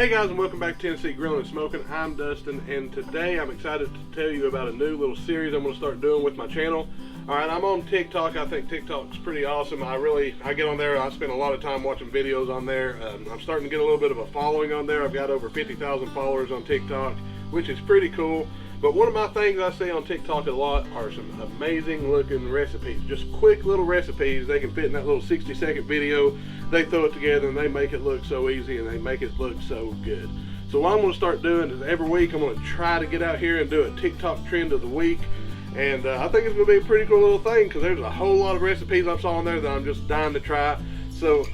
Hey guys, and welcome back to Tennessee Grillin and Smoking. I'm Dustin, and today I'm excited to tell you about a new little series I'm going to start doing with my channel. Alright, I'm on TikTok. I think TikTok's pretty awesome. I get on there, I spend a lot of time watching videos on there. I'm starting to get a little bit of a following on there. I've got over 50,000 followers on TikTok, which is pretty cool. But one of my things I see on TikTok a lot are some amazing looking recipes. Just quick little recipes. They can fit in that little 60-second video. They throw it together and they make it look so easy and they make it look so good. So what I'm going to start doing is every week I'm going to try to get out here and do a TikTok trend of the week. And I think it's going to be a pretty cool little thing because there's a whole lot of recipes I saw on there that I'm just dying to try. So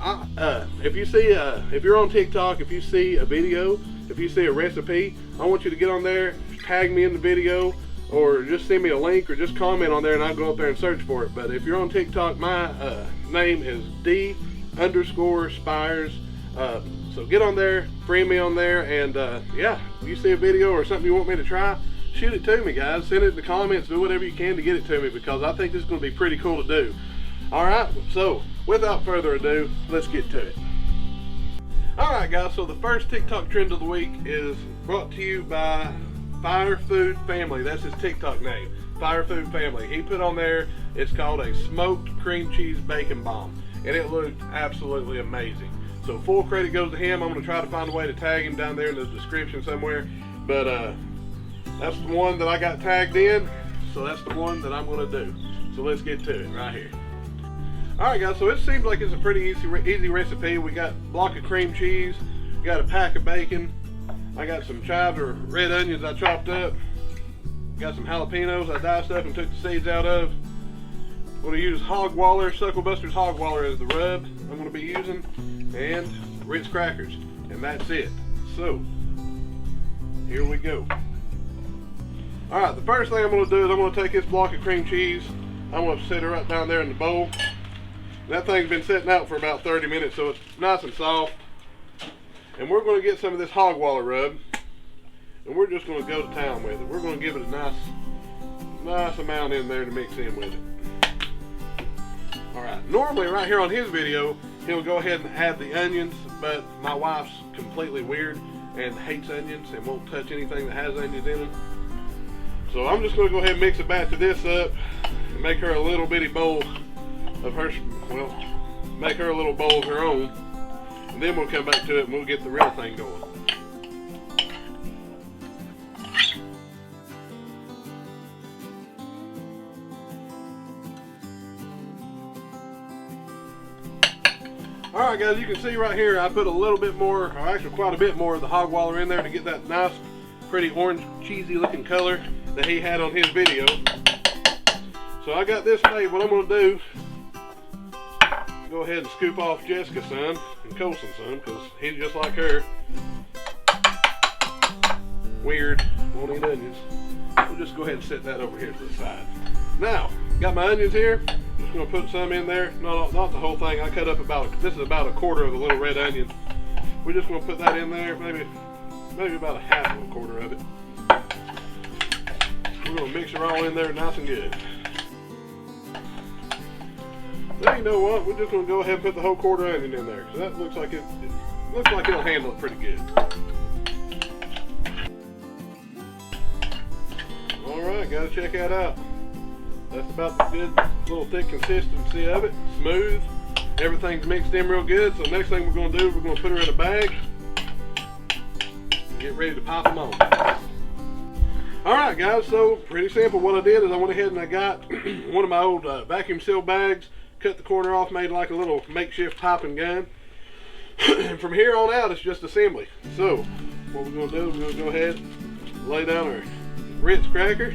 if you're on TikTok, if you see a video, if you see a recipe, I want you to get on there, tag me in the video, or just send me a link, or just comment on there and I'll go up there and search for it. But if you're on TikTok, my name is D_Spires. So get on there, friend me on there, and yeah, if you see a video or something you want me to try, shoot it to me, guys. Send it in the comments, do whatever you can to get it to me, because I think this is going to be pretty cool to do. Alright, so without further ado, let's get to it. Alright guys, so the first TikTok trend of the week is brought to you by Fire Food Family. That's his TikTok name, Fire Food Family. He put on there, it's called a smoked cream cheese bacon bomb, and it looked absolutely amazing. So full credit goes to him. I'm going to try to find a way to tag him down there in the description somewhere, but that's the one that I got tagged in, so that's the one that I'm going to do. So let's get to it right here. Alright guys, so it seems like it's a pretty easy recipe. We got a block of cream cheese, we got a pack of bacon, I got some chives or red onions I chopped up, got some jalapenos I diced up and took the seeds out of. I'm going to use Hog Waller, Suckle Buster's Hog Waller as the rub I'm going to be using, and Ritz crackers, and that's it. So here we go. Alright, the first thing I'm going to do is I'm going to take this block of cream cheese, I'm going to set it right down there in the bowl. That thing's been sitting out for about 30 minutes, so it's nice and soft. And we're going to get some of this Hog Waller rub, and we're just going to go to town with it. We're going to give it a nice amount in there to mix in with it. Alright, normally right here on his video, he'll go ahead and add the onions, but my wife's completely weird and hates onions and won't touch anything that has onions in them. So I'm just going to go ahead and mix a batch of this up and make her a little bitty bowl of her, well, make her a little bowl of her own, and then we'll come back to it and we'll get the real thing going. Alright guys, you can see right here I put a little bit more, or actually quite a bit more of the Hog Waller in there to get that nice, pretty orange, cheesy looking color that he had on his video. So I got this made. What I'm going to do, go ahead and scoop off Jessica's son and Colson's son, because he's just like her. Weird, won't eat onions. We'll just go ahead and set that over here to the side. Now, got my onions here. Just going to put some in there. Not the whole thing. I cut up this is about a quarter of the little red onion. We're just going to put that in there, maybe about a half of a quarter of it. We're going to mix it all in there nice and good. Now you know what, we're just going to go ahead and put the whole quarter onion in there, because that looks like it'll handle it pretty good. Alright, gotta check that out. That's about the good little thick consistency of it. Smooth. Everything's mixed in real good. So next thing we're going to do, we're going to put her in a bag and get ready to pop them on. Alright guys, so pretty simple. What I did is I went ahead and I got one of my old vacuum seal bags, cut the corner off, made like a little makeshift popping gun. And from here on out, it's just assembly. So what we're going to do is we're going to go ahead and lay down our Ritz cracker.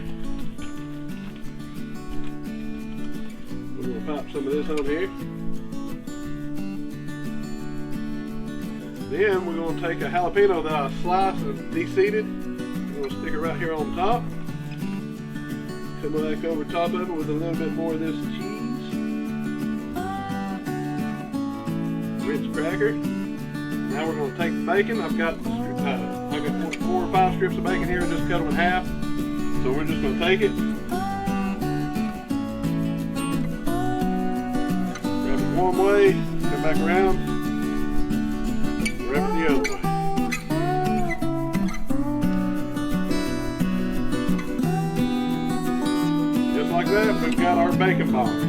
We're going to pop some of this on here. Then we're going to take a jalapeno that I sliced and de-seeded. We're going to stick it right here on top. Come back over top of it with a little bit more of this cheese. Ritz cracker. Now we're going to take the bacon. I've got 4 or 5 strips of bacon here and just cut them in half. So we're just going to take it. One way, come back around, wrap it the other way. our bacon bombs.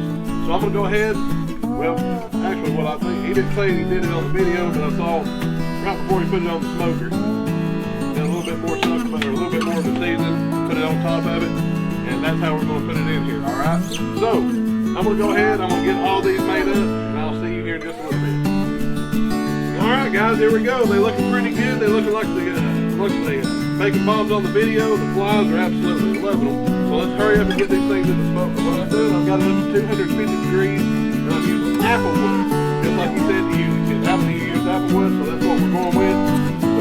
So I'm gonna go ahead. Well, actually, what I think, he didn't say he did it on the video, but I saw right before he put it on the smoker, got a little bit more smoke, or a little bit more of the season, put it on top of it, and that's how we're gonna put it in here. All right. So I'm gonna go ahead. I'm gonna get all these made up, and I'll see you here in just a little bit. All right, guys, here we go. They looking pretty good. They looking like the bacon bombs on the video. The flies are absolutely loving them. So let's hurry up and get these things in the smoke. What I'm doing, I've got it up to 250 degrees, and I'm using apple wood, just like you said to use. You used apple wood, so that's what we're going with. So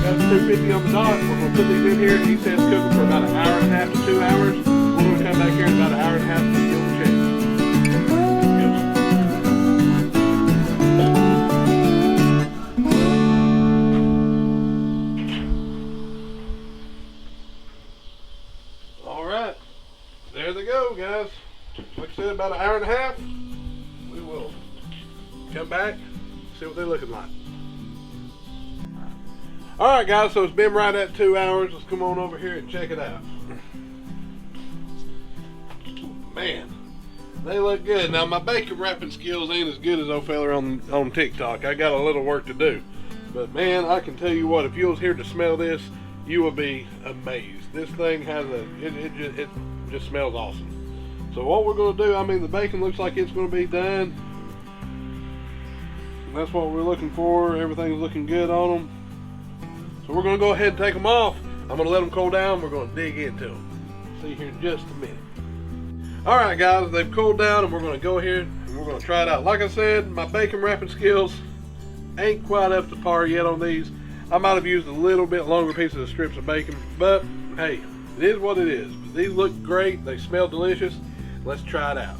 got 250 on the dot. We're going to put these in here. He says cook them for about 1.5 to 2 hours. We're going to come back here in about 1.5 hours to give them a check. There they go, guys. Like I said, about 1.5 hours. We will come back, see what they're looking like. Alright, guys, so it's been right at 2 hours. Let's come on over here and check it out. Man, they look good. Now, my bacon wrapping skills ain't as good as old fella on TikTok. I got a little work to do. But, man, I can tell you what, if you was here to smell this, you will be amazed. This thing has it just smells awesome. So what we're going to do, I mean, the bacon looks like it's going to be done. That's what we're looking for. Everything's looking good on them. So we're going to go ahead and take them off. I'm going to let them cool down. We're going to dig into them. See you here in just a minute. Alright, guys, they've cooled down, and we're going to go ahead and we're going to try it out. Like I said, my bacon wrapping skills ain't quite up to par yet on these. I might have used a little bit longer pieces of strips of bacon, but hey, it is what it is. But these look great. They smell delicious. Let's try it out.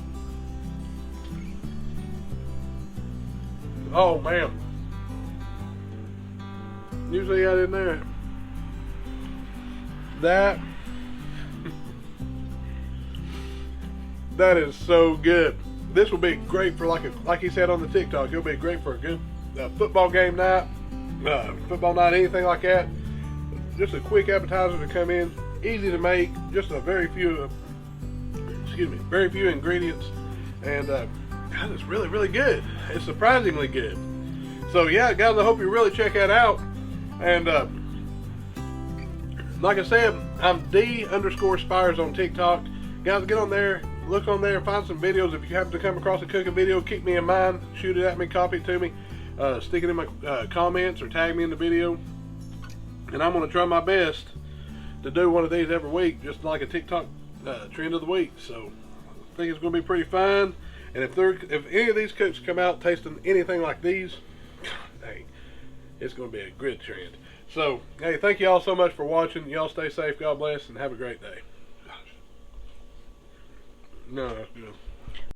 Oh, man. You see that in there? That is so good. This will be great for like he said on the TikTok. It'll be great for a good football game night, football night, anything like that. Just a quick appetizer to come in, easy to make. Just a very few ingredients, and God, it's really, really good. It's surprisingly good. So yeah, guys, I hope you really check that out. And like I said, I'm D_Spires on TikTok. Guys, get on there. Look on there and find some videos. If you happen to come across a cooking video, keep me in mind. Shoot it at me, copy it to me, stick it in my comments or tag me in the video. And I'm going to try my best to do one of these every week, just like a TikTok trend of the week. So I think it's going to be pretty fun. And if any of these cooks come out tasting anything like these, dang, it's going to be a good trend. So, hey, thank you all so much for watching. Y'all stay safe, God bless, and have a great day. No, that's good.